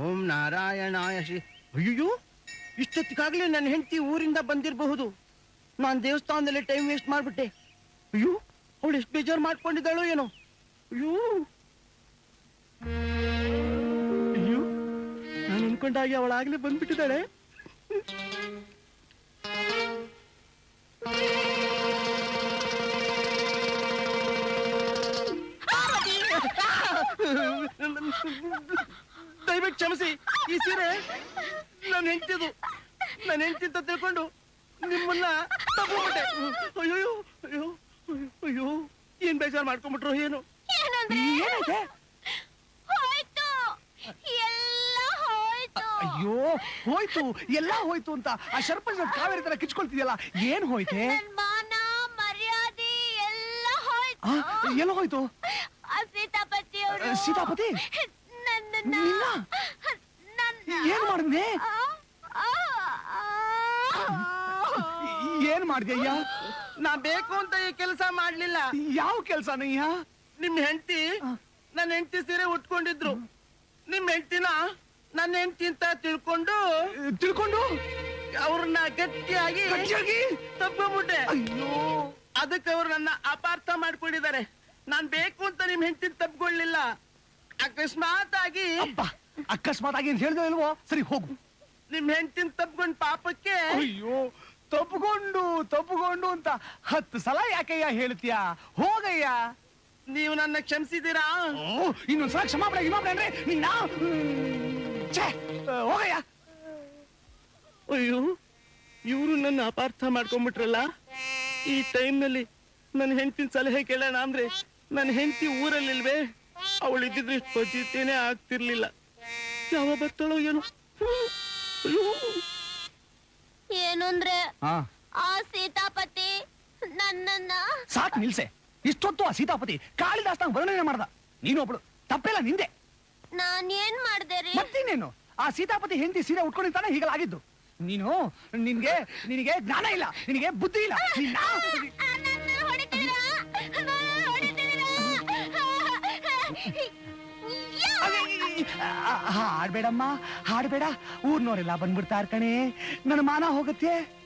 ಓಂ ನಾರಾಯಣಾಯ ಶ್ರೀ. ಅಯ್ಯೋ, ಇಷ್ಟೊತ್ತಿಗಾಗ್ಲೇ ನನ್ನ ಹೆಂಡತಿ ಊರಿಂದ ಬಂದಿರಬಹುದು. ನಾನು ದೇವಸ್ಥಾನದಲ್ಲಿ ಟೈಮ್ ವೇಸ್ಟ್ ಮಾಡ್ಬಿಟ್ಟೆ. ಅಯ್ಯೋ, ಅವಳು ಎಷ್ಟು ಬೇಜಾರು ಮಾಡ್ಕೊಂಡಿದ್ದಾಳೋ ಏನೋ. ಅಯ್ಯೋ ಅಯ್ಯೋ, ನಾನು ಅನ್ಕೊಂಡಾಗಿ ಅವಳಾಗ್ಲೇ ಬಂದ್ಬಿಟ್ಟಿದ್ದಾಳೆ. ದಯವಿಟ್ಟು ಕ್ಷಮಿಸಿ, ಈ ಸೀರೆ ನನ್ನ ಹೆಂಡತಿದು. ನನ್ನ ಹೆಂಡತಿ ಅಂತ ತಿಳ್ಕೊಂಡು ನಿಮ್ಮನ್ನ ತಗೊಂಡ್ಬಿಟ್ಟೆ. ಅಯ್ಯೋ ಅಯ್ಯೋ ಅಯ್ಯೋ, ಏನ್ ಬೇಜಾರು ಮಾಡ್ಕೊಂಡ್ಬಿಟ್ರು ಏನು? ಹೋಯ್ತು, ಎಲ್ಲ ಹೋಯ್ತು. ಅಯ್ಯೋ, ಹೋಯ್ತು, ಎಲ್ಲ ಹೋಯ್ತು ಅಂತ ಆ ಸರ್ಪಂಚ್ ಕಾವೇರಿ ತರ ಕಿಚ್ಕೊಳ್ತಿದ್ಯಲ್ಲ, ಏನ್ ಹೋಯ್ತೆ? ನನ್ ಮಾನ ಮರ್ಯಾದೆ ಎಲ್ಲ ಹೋಯ್ತು. ಎಲ್ಲ ಹೋಯ್ತು? ಆ ಸೀತಾಪತಿ ಅವರು ಸೀತಾಪತಿ ನನ್ನನ್ನ ಏನ್ ಮಾಡಿದ್ನೆ? ಏನ್ ಮಾಡಿದ್ಯಯ್ಯ? ನಾ ಬೇಕು ಅಂತ ಈ ಕೆಲಸ ಮಾಡ್ಲಿಲ್ಲ. ಯಾವ ಕೆಲ್ಸನಯ್ಯ? ನಿಮ್ ಹೆಂಡತಿ ನನ್ನ ಹೆಂಡತಿ ಸೀರೆ ಉಟ್ಕೊಂಡಿದ್ರು. ನಿಮ್ ಹೆಂಡತಿನ ನನ್ನ ಹೆಂಡತಿ ಅಂತ ತಿಳ್ಕೊಂಡು ಅವ್ರನ್ನ ಗಟ್ಟಿಯಾಗಿ ತಪ್ಕೊಂಡ್ಬಿಟ್ಟೆ. ಅಯ್ಯೋ, ಅದಕ್ಕೆ ಅವ್ರು ನನ್ನ ಅಪಾರ್ಥ ಮಾಡ್ಕೊಂಡಿದ್ದಾರೆ. ನಾನ್ ಬೇಕು ಅಂತ ನಿಮ್ ಹೆಂಡತಿ ತಪ್ಕೊಳ್ಳಿಲ್ಲ. ಅಕಸ್ಮಾತ್ ಆಗಿ ಅಕಸ್ಮಾತ್ ಆಗಿ ಹೇಳ್ದೋ ಇಲ್ವೋ? ಸರಿ ಹೋಗು. ನಿಮ್ ಹೆಂಡತಿನ ತಪ್ಕೊಂಡ್ ಪಾಪಕ್ಕೆ. ಅಯ್ಯೋ, ತಪ್ಪುಗೊಂಡು ಅಂತ 10 ಸಲ ಯಾಕಯ್ಯ ಹೇಳ್ತೀಯ? ಹೋಗಯ್ಯ. ನೀವು ನನ್ನ ಕ್ಷಮಿಸಿದ್ದೀರಾ? ಇನ್ನೊಂದ್ಸಲ ಕ್ಷಮಾಪಣೆ ಅಂದ್ರೆ ನಿನ್ನ ಹೋಗಯ್ಯ. ಅಯ್ಯೋ, ಇವರು ನನ್ನ ಅಪಾರ್ಥ ಮಾಡ್ಕೊಂಡ್ಬಿಟ್ರಲ್ಲ. ಈ ಟೈಮ್ನಲ್ಲಿ ನನ್ನ ಹೆಂಡತಿನ ಸಲಹೆ ಕೇಳೋಣ ಅಂದ್ರೆ ನನ್ನ ಹೆಂಡತಿ ಊರಲ್ಲಿಲ್ವೇ? ಅವಳಿದ್ದಿದ್ರೆ ಇಷ್ಟು ಪರಿಸ್ಥಿತಿನೇ ಆಗ್ತಿರ್ಲಿಲ್ಲ. ಯಾವ ಬರ್ತಾಳೋ ಏನೋ. ಅಯ್ಯೋ, ಏನು ಅಂದ್ರೆ ಆ ಸೀತಾಪತಿ ನನ್ನನ್ನ ಸಾಕು ನಿಲ್ಸೆ. ಇಷ್ಟೊತ್ತು ಆ ಸೀತಾಪತಿ ಕಾಳಿದಾಸ್ನ ವರ್ಣನೆ ಮಾಡ್ದ. ನೀನೊಬ್ಳು, ತಪ್ಪೆಲ್ಲ ನಿಂದೆ. ನಾನೇನ್ ಮಾಡ್ದೆ ರೀ? ಮತ್ತಿನ್ನೇನು, ಆ ಸೀತಾಪತಿ ಹೆಂಡತಿ ಸೀರೆ ಉಟ್ಕೊಂಡಿರ್ತಾನೆ ಹೀಗಲಾಗಿದ್ದು. ನಿನಗೆ ಜ್ಞಾನ ಇಲ್ಲ, ನಿನಗೆ ಬುದ್ಧಿ ಇಲ್ಲ. ಹಾಡ್ಬೇಡಮ್ಮ, ಹಾಡ್ಬೇಡ. ಊರ್ನವರೆಲ್ಲ ಬಂದ್ಬಿಡ್ತಾರ ಕಣೆ, ನನ್ನ ಮಾನ ಹೋಗತ್ತೆ.